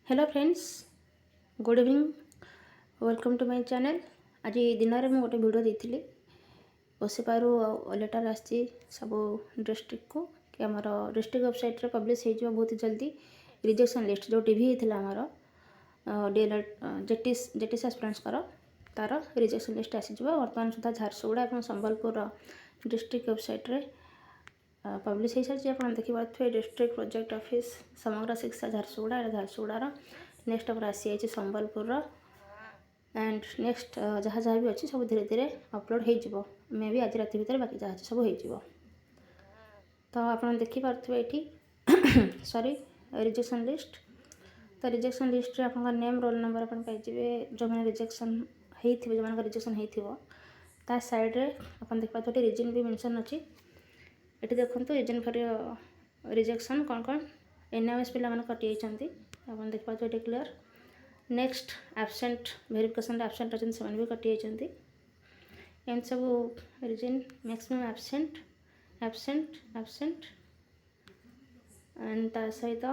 Hello friends, good evening, welcome to my channel. आज दिन में गोटे वीडियो देती ओसीपारू लेटर आसी सब डिस्ट्रिक्ट को कि आमर डिस्ट्रिक्ट वेबसाइट रे पब्लिश हो बहुत जल्दी रिजेक्शन लिस्ट जो टीवी होता आमर जेटीएस एस्पिरेंट्स तार रिजेक्शन लिस्ट आसीज बर्तमान सुधा झारसुगुड़ा और संबलपुर डिस्ट्रिक्ट वेबसाइट रे पब्लिश हो सारी आप देखिए डिस्ट्रिक्ट प्रोजेक्ट ऑफिस समग्र शिक्षा झारसुगुड़ा झारसुगुड़ार नेक्स्ट पर आसी जाइए संबलपुर एंड नेक्स्ट जहाँ जहाँ भी अच्छी सब धीरे धीरे अपलोड हो मे भी आज राति भितर बाकी जहाँ सब हो तो आप देखिपे ये सॉरी रिजेक्शन लिस्ट। तो रिजेक्शन लिस्ट आप नेम रोल नंबर आप पाइबे जो मैंने रिजेक्शन हो जो रिजेक्शन हो साइड रे आप देखिए रिजन भी मेंशन अच्छी ये देखो रीजन फॉर रिजेक्शन कौन कौन एनआईएस पिला मैंने कटि जाती आप देखिए ये clear. Next absent verification absent अच्छे से भी कटि जाती एम सब reason maximum absent absent absent and ता सहित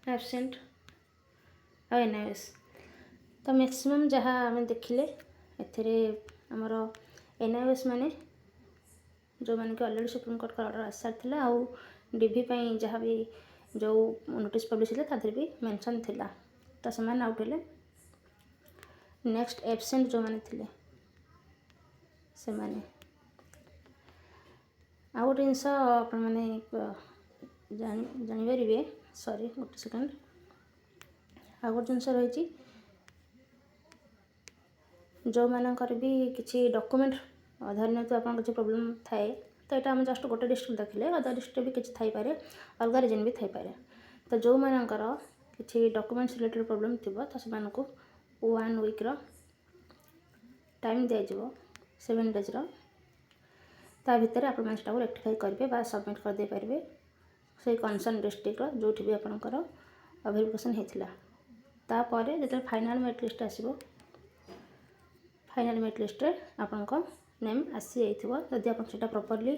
एब्सेंट और एनआईएस। तो मैक्सिमम जहाँ आम देखिले एमर एनआईएस माने जो मैंने कि अलरेडी सुप्रीम कोर्ट का ऑर्डर आस सारी आउ डीवी जहाँ भी जो नोटिस पब्लिश होता भी मेंशन थिला तो से आउट हेले। नेक्स्ट एब्सेंट जो मैंने थे से माने आउ गोटे जिनस जानीपर सॉरी गोटे सेकेंड आउ गोटे जिनस रही जो मानकर भी किसी डॉक्यूमेंट धरनी तो आप किसी प्रोब्लेम थाए तो यहाँ आम जस्ट गोटे डिस्ट्रिक्ट देखिले अदर डिस्ट्रिक्ट भी किसी थाईपे अलग रिजन भी थाईपे तो जो मानकर किसी डॉक्यूमेंट्स रिलेटेड प्रोब्लेम थी तो से 1 वीक टाइम दिज्व 7 डेज ता भितर आप रेक्टिफाई करेंगे सबमिट करदे पारे से कनसर्न डिस्ट्रिक्ट जो भी आपंकर वेरिफिकेशन होता तापर जो फाइनाल मेरिट लिस्ट आसो फाइनाल मेरिट लिस्ट रे आपंक नेम आसी जाइए जदि आप प्रॉपर्ली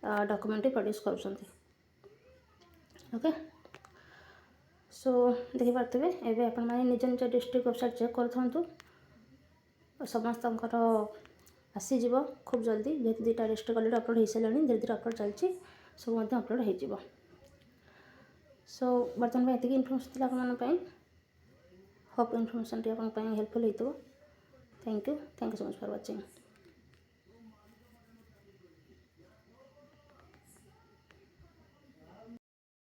डॉक्यूमेंट प्रोड्यूस कर ओके। सो देखिपे एवं आप निज निज डिस्ट्रिक्ट वेबसाइट चेक करूँ समस्त आसीज खूब जल्दी जेहतु 2टा डिस्ट्रिक्ट अलरेडी अपलोड हो सारे धीरे धीरे अपलोड चलती सब अपलोड हो। सो बर्तमान ये इनफर्मेशन आप होप इनफर्मेशन टी आप हेल्पफुल हो। Thank you so much for watching.